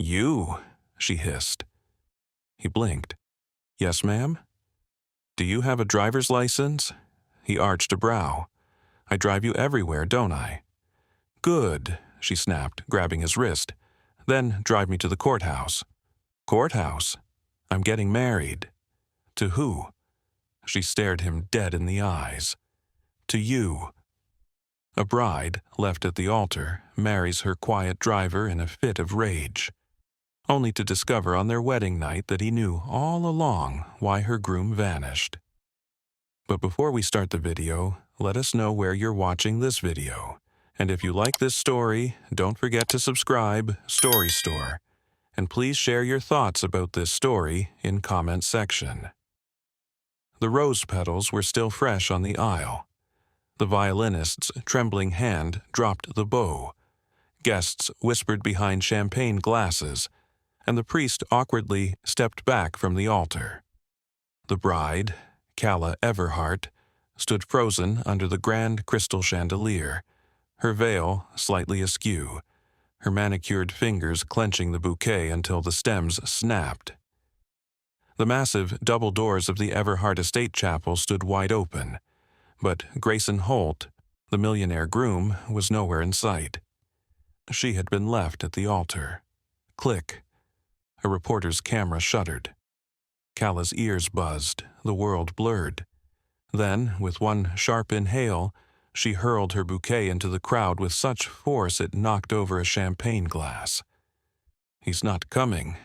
"You," she hissed. He blinked. "Yes, ma'am?" "Do you have a driver's license?" He arched a brow. "I drive you everywhere, don't I?" "Good," she snapped, grabbing his wrist. "Then drive me to the courthouse." "Courthouse? I'm getting married." "To who?" She stared him dead in the eyes. "To you." A bride, left at the altar, marries her quiet driver in a fit of rage, only to discover on their wedding night that he knew all along why her groom vanished. But before we start the video, let us know where you're watching this video. And if you like this story, don't forget to subscribe, Story Store. And please share your thoughts about this story in comment section. The rose petals were still fresh on the aisle. The violinist's trembling hand dropped the bow. Guests whispered behind champagne glasses, and the priest awkwardly stepped back from the altar. The bride, Calla Everhart, stood frozen under the grand crystal chandelier, her veil slightly askew, her manicured fingers clenching the bouquet until the stems snapped. The massive double doors of the Everhart estate chapel stood wide open, but Grayson Holt, the millionaire groom, was nowhere in sight. She had been left at the altar. Click. A reporter's camera shuddered. Calla's ears buzzed, the world blurred. Then, with one sharp inhale, she hurled her bouquet into the crowd with such force it knocked over a champagne glass. "He's not coming,"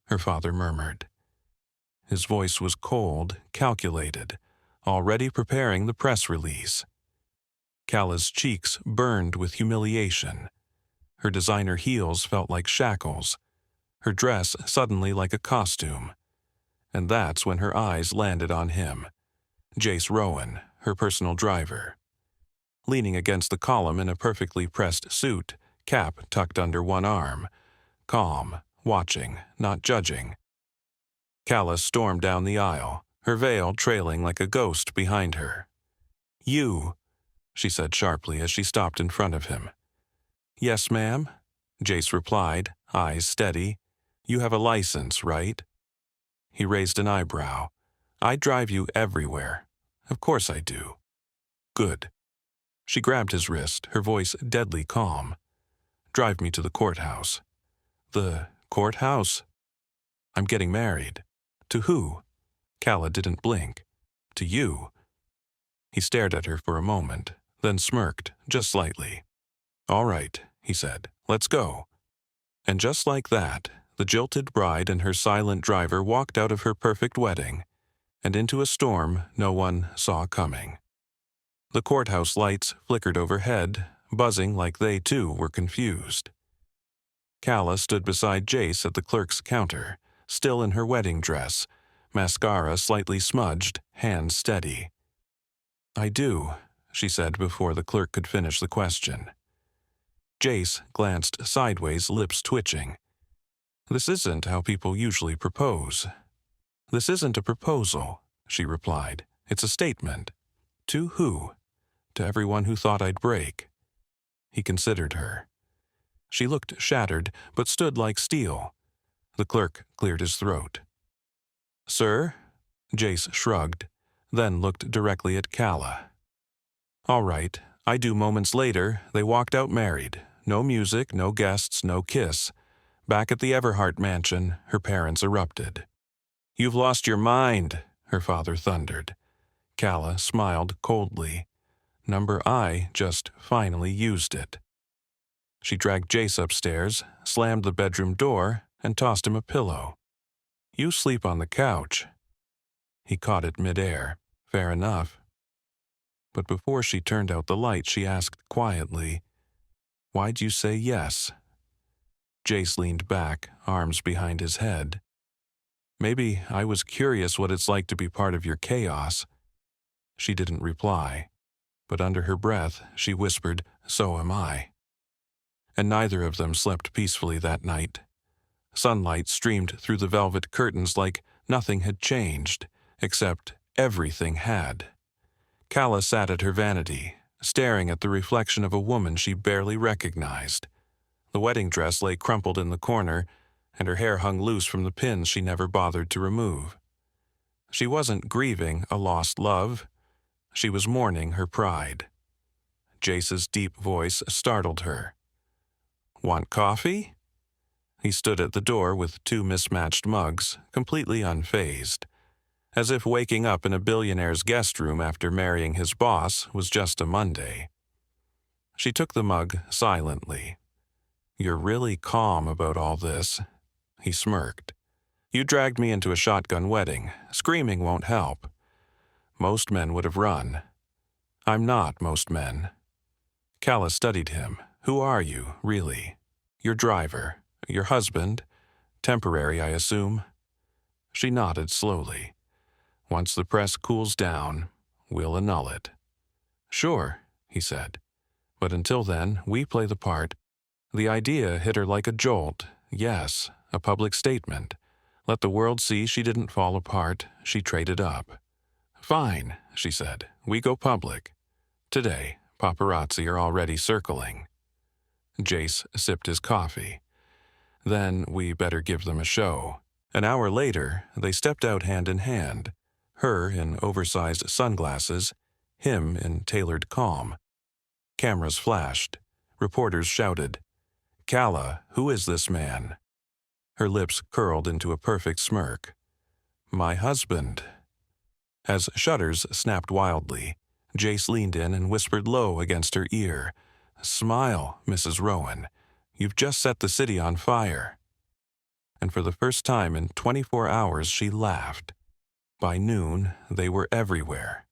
her father murmured. His voice was cold, calculated, already preparing the press release. Calla's cheeks burned with humiliation. Her designer heels felt like shackles, her dress suddenly like a costume. And that's when her eyes landed on him, Jace Rowan, her personal driver. Leaning against the column in a perfectly pressed suit, cap tucked under one arm, calm, watching, not judging. Calla stormed down the aisle, her veil trailing like a ghost behind her. "You," she said sharply as she stopped in front of him. "Yes, ma'am," Jace replied, eyes steady. "You have a license, right?" He raised an eyebrow. "I drive you everywhere. Of course I do." "Good." She grabbed his wrist, her voice deadly calm. "Drive me to the courthouse." "The courthouse?" "I'm getting married." "To who?" Calla didn't blink. "To you." He stared at her for a moment, then smirked, just slightly. "All right," he said, "let's go." And just like that, the jilted bride and her silent driver walked out of her perfect wedding, and into a storm no one saw coming. The courthouse lights flickered overhead, buzzing like they too were confused. Calla stood beside Jace at the clerk's counter, still in her wedding dress, mascara slightly smudged, hands steady. "I do," she said before the clerk could finish the question. Jace glanced sideways, lips twitching. "This isn't how people usually propose." "This isn't a proposal," she replied. "It's a statement." "To who?" "To everyone who thought I'd break." He considered her. She looked shattered, but stood like steel. The clerk cleared his throat. "Sir?" Jace shrugged, then looked directly at Calla. "All right, I do." Moments later, they walked out married. No music, no guests, no kiss. Back at the Everhart mansion, her parents erupted. "You've lost your mind," her father thundered. Calla smiled coldly. Number I just finally used it. She dragged Jace upstairs, slammed the bedroom door, and tossed him a pillow. "You sleep on the couch." He caught it midair. Fair enough. But before she turned out the light, she asked quietly, "Why'd you say yes?" Jace leaned back, arms behind his head. "Maybe I was curious what it's like to be part of your chaos." She didn't reply, but under her breath she whispered, "So am I." And neither of them slept peacefully that night. Sunlight streamed through the velvet curtains like nothing had changed, except everything had. Calla sat at her vanity, staring at the reflection of a woman she barely recognized. The wedding dress lay crumpled in the corner, and her hair hung loose from the pins she never bothered to remove. She wasn't grieving a lost love. She was mourning her pride. Jace's deep voice startled her. "Want coffee?" He stood at the door with two mismatched mugs, completely unfazed, as if waking up in a billionaire's guest room after marrying his boss was just a Monday. She took the mug silently. "You're really calm about all this," he smirked. "You dragged me into a shotgun wedding. Screaming won't help. Most men would have run. I'm not most men." Calla studied him. "Who are you, really? Your driver? Your husband? Temporary, I assume?" She nodded slowly. "Once the press cools down, we'll annul it." "Sure," he said. "But until then, we play the part." The idea hit her like a jolt. Yes, a public statement. Let the world see she didn't fall apart. She traded up. "Fine," she said. "We go public. Today, paparazzi are already circling." Jace sipped his coffee. "Then we better give them a show." An hour later, they stepped out hand in hand, her in oversized sunglasses, him in tailored calm. Cameras flashed. Reporters shouted, "Calla, who is this man?" Her lips curled into a perfect smirk. "My husband." As shutters snapped wildly, Jace leaned in and whispered low against her ear, "Smile, Mrs. Rowan. You've just set the city on fire." And for the first time in 24 hours, she laughed. By noon, they were everywhere.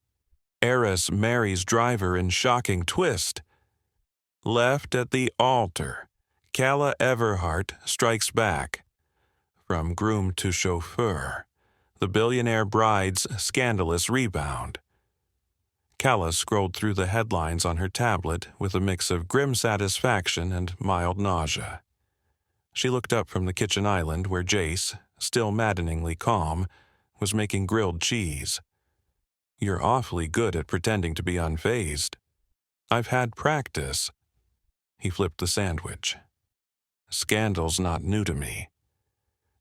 Heiress marries driver in shocking twist. Left at the altar. Calla Everhart strikes back. From groom to chauffeur. The billionaire bride's scandalous rebound. Calla scrolled through the headlines on her tablet with a mix of grim satisfaction and mild nausea. She looked up from the kitchen island where Jace, still maddeningly calm, was making grilled cheese. "You're awfully good at pretending to be unfazed." "I've had practice." He flipped the sandwich. "Scandal's not new to me."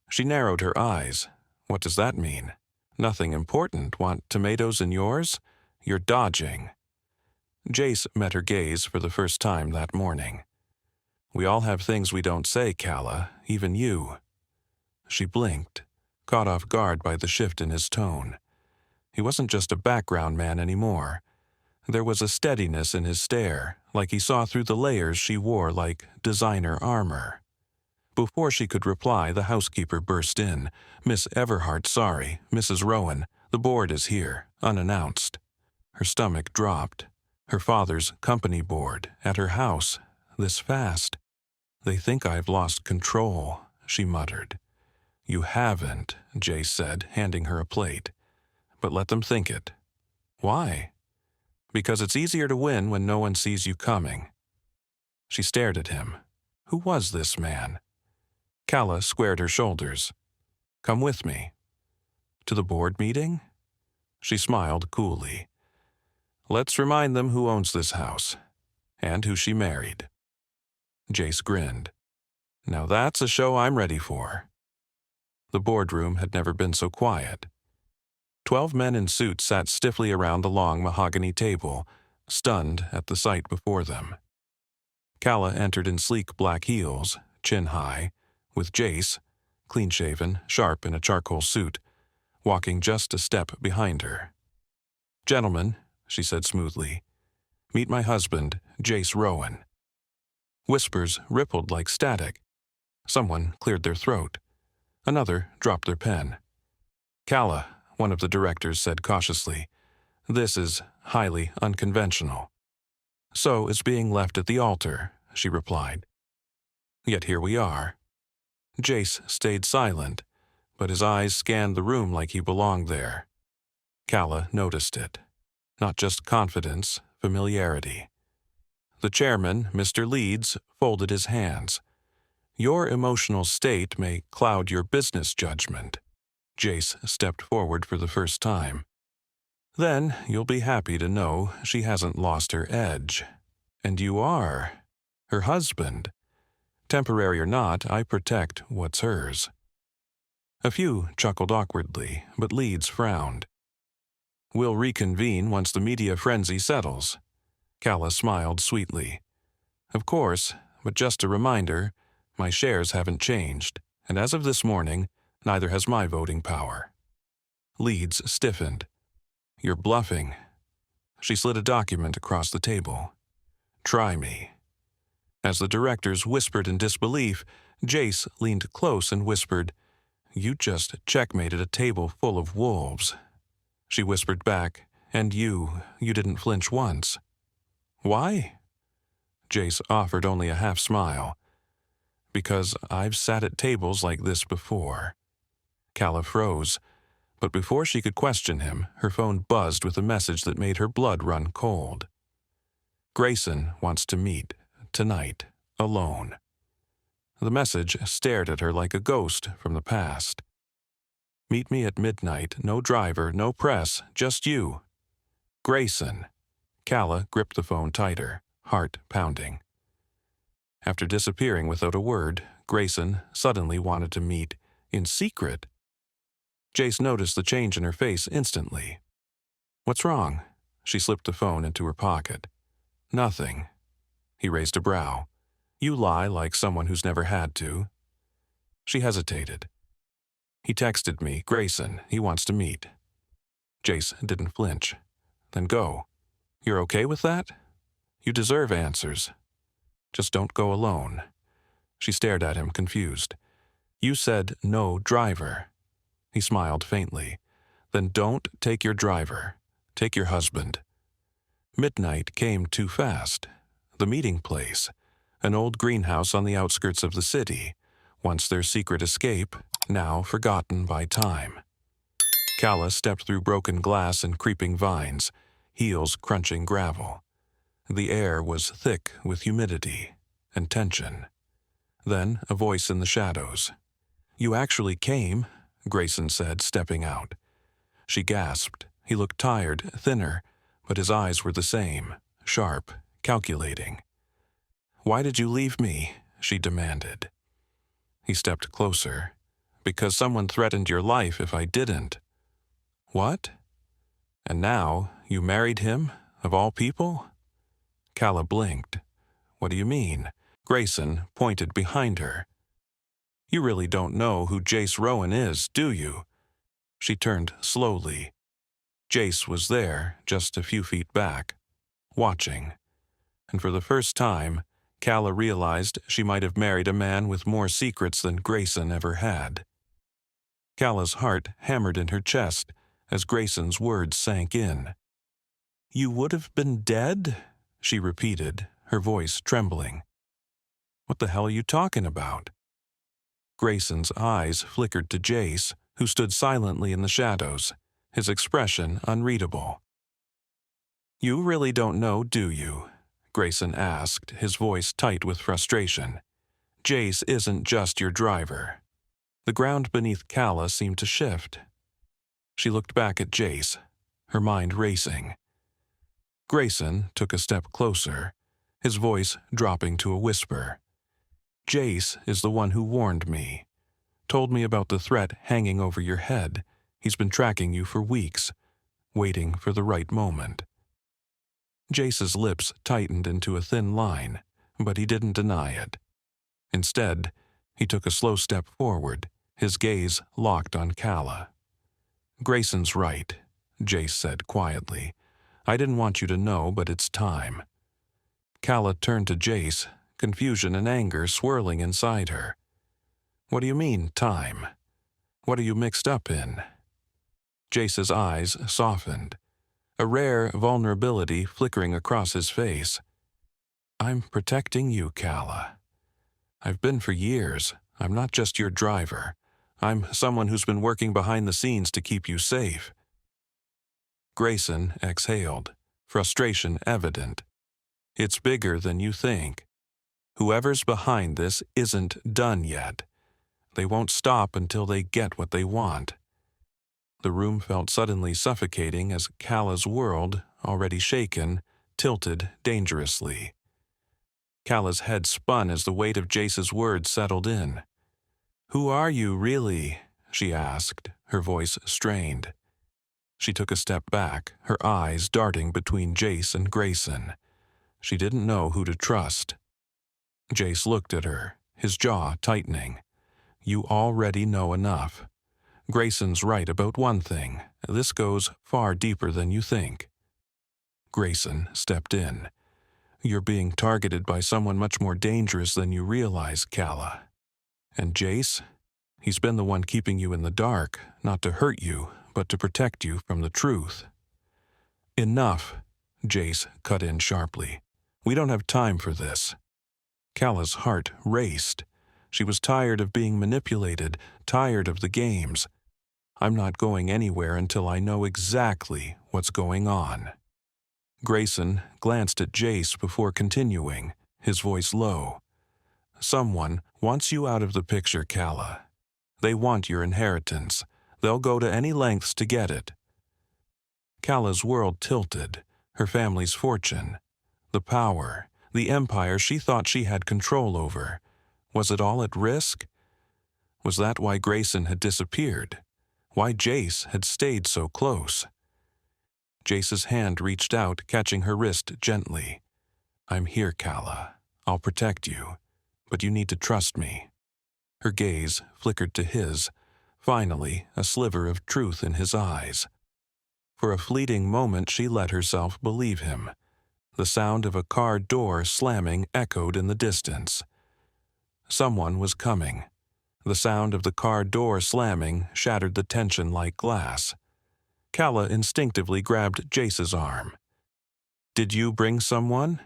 She narrowed her eyes. "What does that mean? Nothing important. Want tomatoes in yours? You're dodging." Jace met her gaze for the first time that morning. "We all have things we don't say, Calla, even you." She blinked, caught off guard by the shift in his tone. He wasn't just a background man anymore. There was a steadiness in his stare, like he saw through the layers she wore like designer armor. Before she could reply, the housekeeper burst in. "Miss Everhart, sorry. Mrs. Rowan, the board is here, unannounced." Her stomach dropped. Her father's company board, at her house, this fast. "They think I've lost control," she muttered. "You haven't," Jace said, handing her a plate. "But let them think it." "Why?" "Because it's easier to win when no one sees you coming." She stared at him. Who was this man? Calla squared her shoulders. "Come with me." "To the board meeting?" She smiled coolly. "Let's remind them who owns this house, and who she married." Jace grinned. "Now that's a show I'm ready for." The boardroom had never been so quiet. 12 men in suits sat stiffly around the long mahogany table, stunned at the sight before them. Calla entered in sleek black heels, chin high, with Jace, clean-shaven, sharp in a charcoal suit, walking just a step behind her. "Gentlemen," she said smoothly, "meet my husband, Jace Rowan." Whispers rippled like static. Someone cleared their throat. Another dropped their pen. "Calla," one of the directors said cautiously, "this is highly unconventional." "So is being left at the altar," she replied. "Yet here we are." Jace stayed silent, but his eyes scanned the room like he belonged there. Calla noticed it. Not just confidence, familiarity. The chairman, Mr. Leeds, folded his hands. "Your emotional state may cloud your business judgment." Jace stepped forward for the first time. "Then you'll be happy to know she hasn't lost her edge. And you are her husband." Temporary or not, I protect what's hers. A few chuckled awkwardly, but Leeds frowned. We'll reconvene once the media frenzy settles. Calla smiled sweetly. Of course, but just a reminder, my shares haven't changed, and as of this morning, neither has my voting power. Leeds stiffened. You're bluffing. She slid a document across the table. Try me. As the directors whispered in disbelief, Jace leaned close and whispered, You just checkmated a table full of wolves. She whispered back, And you didn't flinch once. Why? Jace offered only a half smile. Because I've sat at tables like this before. Calla froze, but before she could question him, her phone buzzed with a message that made her blood run cold. Grayson wants to meet, tonight, alone. The message stared at her like a ghost from the past. Meet me at midnight, no driver, no press, just you. Grayson. Calla gripped the phone tighter, heart pounding. After disappearing without a word, Grayson suddenly wanted to meet, in secret. Jace noticed the change in her face instantly. What's wrong? She slipped the phone into her pocket. Nothing. He raised a brow. You lie like someone who's never had to. She hesitated. He texted me, Grayson, he wants to meet. Jace didn't flinch. Then go. You're okay with that? You deserve answers. Just don't go alone. She stared at him, confused. You said no driver. He smiled faintly. Then don't take your driver. Take your husband. Midnight came too fast. The meeting place, an old greenhouse on the outskirts of the city, once their secret escape, now forgotten by time. Calla stepped through broken glass and creeping vines, heels crunching gravel. The air was thick with humidity and tension. Then a voice in the shadows. You actually came, Grayson said, stepping out. She gasped. He looked tired, thinner, but his eyes were the same, sharp, calculating. Why did you leave me? She demanded. He stepped closer. Because someone threatened your life if I didn't. What? And now you married him, of all people? Calla blinked. What do you mean? Grayson pointed behind her. You really don't know who Jace Rowan is, do you? She turned slowly. Jace was there, just a few feet back, watching. And for the first time, Calla realized she might have married a man with more secrets than Grayson ever had. Calla's heart hammered in her chest as Grayson's words sank in. You would have been dead? She repeated, her voice trembling. What the hell are you talking about? Grayson's eyes flickered to Jace, who stood silently in the shadows, his expression unreadable. You really don't know, do you? Grayson asked, his voice tight with frustration. Jace isn't just your driver. The ground beneath Calla seemed to shift. She looked back at Jace, her mind racing. Grayson took a step closer, his voice dropping to a whisper. Jace is the one who warned me. Told me about the threat hanging over your head. He's been tracking you for weeks, waiting for the right moment. Jace's lips tightened into a thin line, but he didn't deny it. Instead, he took a slow step forward, his gaze locked on Calla. Grayson's right, Jace said quietly. I didn't want you to know, but it's time. Calla turned to Jace, confusion and anger swirling inside her. What do you mean, time? What are you mixed up in? Jace's eyes softened, a rare vulnerability flickering across his face. I'm protecting you, Calla. I've been for years. I'm not just your driver. I'm someone who's been working behind the scenes to keep you safe. Grayson exhaled, frustration evident. It's bigger than you think. Whoever's behind this isn't done yet. They won't stop until they get what they want. The room felt suddenly suffocating as Calla's world, already shaken, tilted dangerously. Calla's head spun as the weight of Jace's words settled in. "Who are you, really?" she asked, her voice strained. She took a step back, her eyes darting between Jace and Grayson. She didn't know who to trust. Jace looked at her, his jaw tightening. "You already know enough. Grayson's right about one thing. This goes far deeper than you think." Grayson stepped in. "You're being targeted by someone much more dangerous than you realize, Calla. And Jace? He's been the one keeping you in the dark, not to hurt you, but to protect you from the truth." "Enough," Jace cut in sharply. "We don't have time for this." Calla's heart raced. She was tired of being manipulated, tired of the games. "I'm not going anywhere until I know exactly what's going on." Grayson glanced at Jace before continuing, his voice low. "Someone wants you out of the picture, Calla. They want your inheritance. They'll go to any lengths to get it." Calla's world tilted, her family's fortune, the power, the empire she thought she had control over. Was it all at risk? Was that why Grayson had disappeared? Why Jace had stayed so close? Jace's hand reached out, catching her wrist gently. "I'm here, Calla. I'll protect you, but you need to trust me." Her gaze flickered to his, finally a sliver of truth in his eyes. For a fleeting moment she let herself believe him. The sound of a car door slamming echoed in the distance. Someone was coming. The sound of the car door slamming shattered the tension like glass. Calla instinctively grabbed Jace's arm. "Did you bring someone?"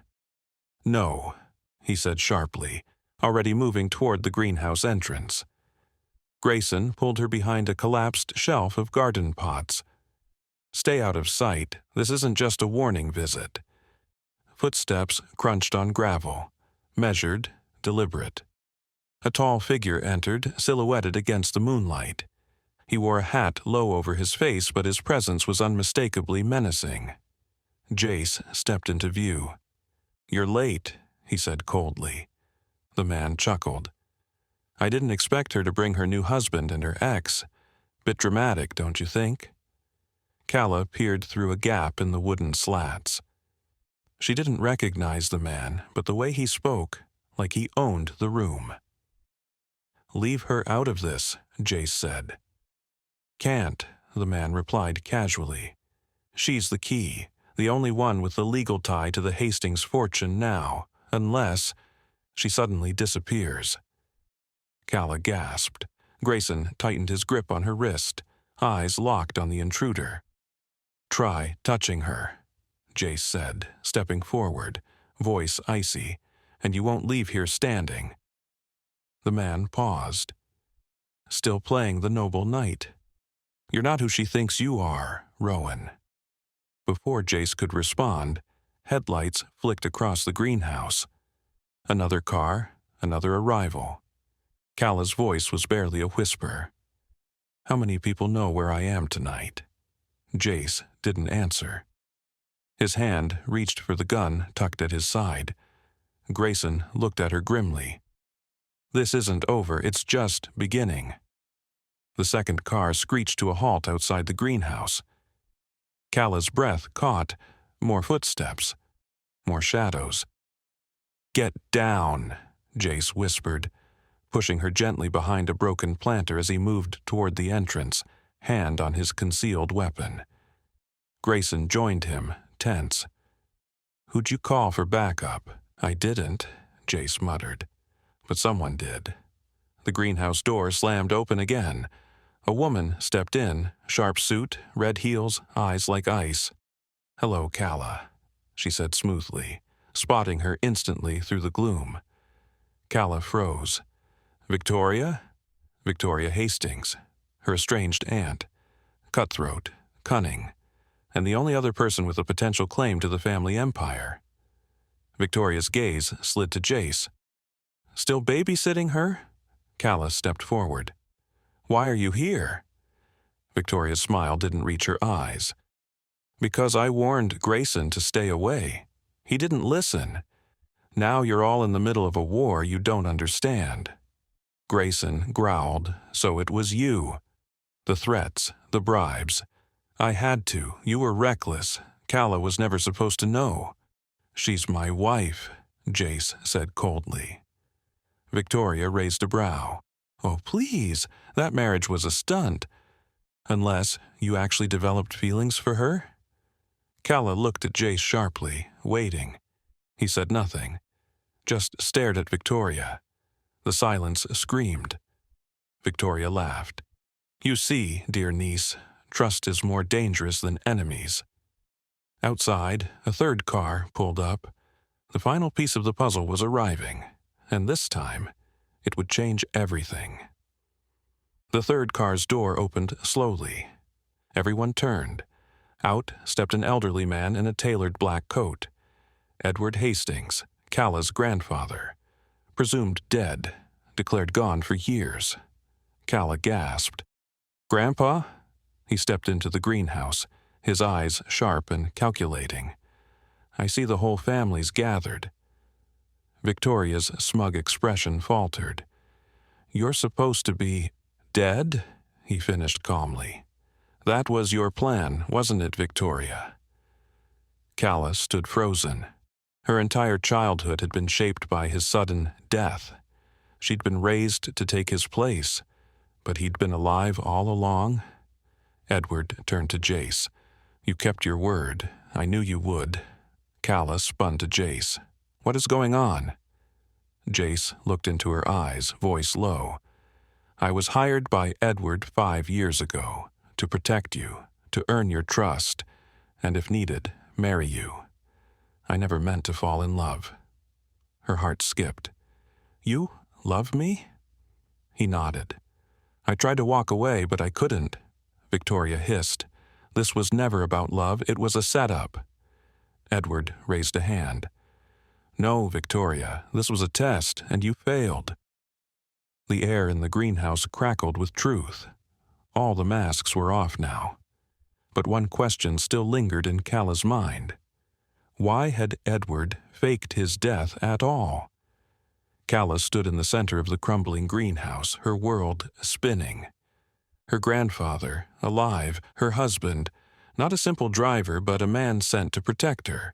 "No," he said sharply, already moving toward the greenhouse entrance. Grayson pulled her behind a collapsed shelf of garden pots. "Stay out of sight. This isn't just a warning visit." Footsteps crunched on gravel, measured, deliberate. A tall figure entered, silhouetted against the moonlight. He wore a hat low over his face, but his presence was unmistakably menacing. Jace stepped into view. "You're late," he said coldly. The man chuckled. "I didn't expect her to bring her new husband and her ex. Bit dramatic, don't you think?" Calla peered through a gap in the wooden slats. She didn't recognize the man, but the way he spoke, like he owned the room. "Leave her out of this," Jace said. "Can't," the man replied casually. "She's the key, the only one with the legal tie to the Hastings fortune now, unless she suddenly disappears." Calla gasped. Grayson tightened his grip on her wrist, eyes locked on the intruder. "Try touching her," Jace said, stepping forward, voice icy, "and you won't leave here standing." The man paused. "Still playing the noble knight. You're not who she thinks you are, Rowan." Before Jace could respond, headlights flicked across the greenhouse. Another car, another arrival. Calla's voice was barely a whisper. "How many people know where I am tonight?" Jace didn't answer. His hand reached for the gun tucked at his side. Grayson looked at her grimly. "This isn't over, it's just beginning." The second car screeched to a halt outside the greenhouse. Calla's breath caught. More footsteps. More shadows. "Get down," Jace whispered, pushing her gently behind a broken planter as he moved toward the entrance, hand on his concealed weapon. Grayson joined him, tense. "Who'd you call for backup?" "I didn't," Jace muttered. "But someone did." The greenhouse door slammed open again. A woman stepped in, sharp suit, red heels, eyes like ice. "Hello, Calla," she said smoothly, spotting her instantly through the gloom. Calla froze. "Victoria?" Victoria Hastings, her estranged aunt. Cutthroat, cunning, and the only other person with a potential claim to the family empire. Victoria's gaze slid to Jace. "Still babysitting her?" Calla stepped forward. "Why are you here?" Victoria's smile didn't reach her eyes. "Because I warned Grayson to stay away. He didn't listen. Now you're all in the middle of a war you don't understand." Grayson growled, "So it was you. The threats, the bribes. I had to. You were reckless. Calla was never supposed to know." "She's my wife," Jace said coldly. Victoria raised a brow. "Oh, please, that marriage was a stunt. Unless you actually developed feelings for her?" Calla looked at Jace sharply, waiting. He said nothing, just stared at Victoria. The silence screamed. Victoria laughed. "You see, dear niece, trust is more dangerous than enemies." Outside, a third car pulled up. The final piece of the puzzle was arriving, and this time, it would change everything. The third car's door opened slowly. Everyone turned. Out stepped an elderly man in a tailored black coat. Edward Hastings, Calla's grandfather. Presumed dead, declared gone for years. Calla gasped. "Grandpa?" He stepped into the greenhouse, his eyes sharp and calculating. "I see the whole family's gathered." Victoria's smug expression faltered. "You're supposed to be dead?" he finished calmly. "That was your plan, wasn't it, Victoria?" Calla stood frozen. Her entire childhood had been shaped by his sudden death. She'd been raised to take his place, but he'd been alive all along. Edward turned to Jace. "You kept your word. I knew you would." Calla spun to Jace. "What is going on?" Jace looked into her eyes, voice low. "I was hired by Edward 5 years ago, to protect you, to earn your trust, and if needed, marry you. I never meant to fall in love." Her heart skipped. "You love me?" He nodded. "I tried to walk away, but I couldn't," Victoria hissed. "This was never about love, it was a setup." Edward raised a hand. "No, Victoria, this was a test, and you failed." The air in the greenhouse crackled with truth. All the masks were off now. But one question still lingered in Calla's mind. Why had Edward faked his death at all? Calla stood in the center of the crumbling greenhouse, her world spinning. Her grandfather, alive, her husband, not a simple driver but a man sent to protect her,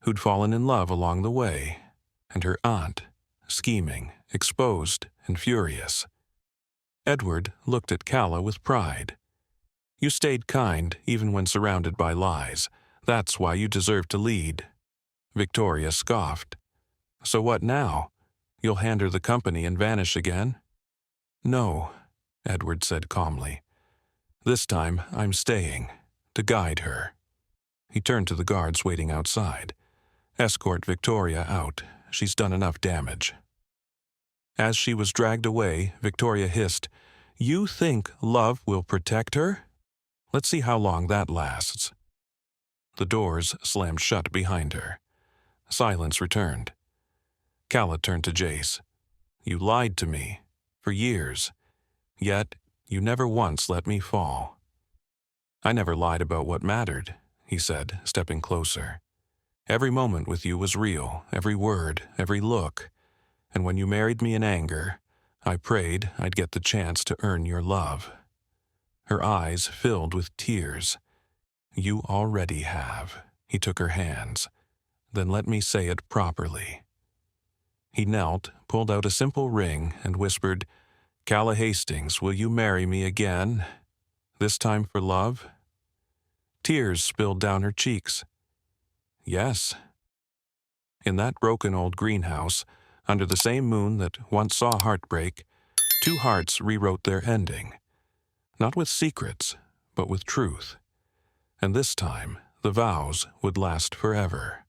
who'd fallen in love along the way, and her aunt, scheming, exposed, and furious. Edward looked at Calla with pride. "You stayed kind, even when surrounded by lies. That's why you deserve to lead." Victoria scoffed. "So what now? You'll hand her the company and vanish again?" "No," Edward said calmly. "This time I'm staying, to guide her." He turned to the guards waiting outside. "Escort Victoria out. She's done enough damage." As she was dragged away, Victoria hissed, "You think love will protect her? Let's see how long that lasts." The doors slammed shut behind her. Silence returned. Calla turned to Jace. "You lied to me, for years. Yet, you never once let me fall." "I never lied about what mattered," he said, stepping closer. "Every moment with you was real, every word, every look. And when you married me in anger, I prayed I'd get the chance to earn your love." Her eyes filled with tears. "You already have." He took her hands. "Then let me say it properly." He knelt, pulled out a simple ring, and whispered, "Calla Hastings, will you marry me again? This time for love?" Tears spilled down her cheeks. "Yes." In that broken old greenhouse, under the same moon that once saw heartbreak, 2 hearts rewrote their ending. Not with secrets, but with truth. And this time, the vows would last forever.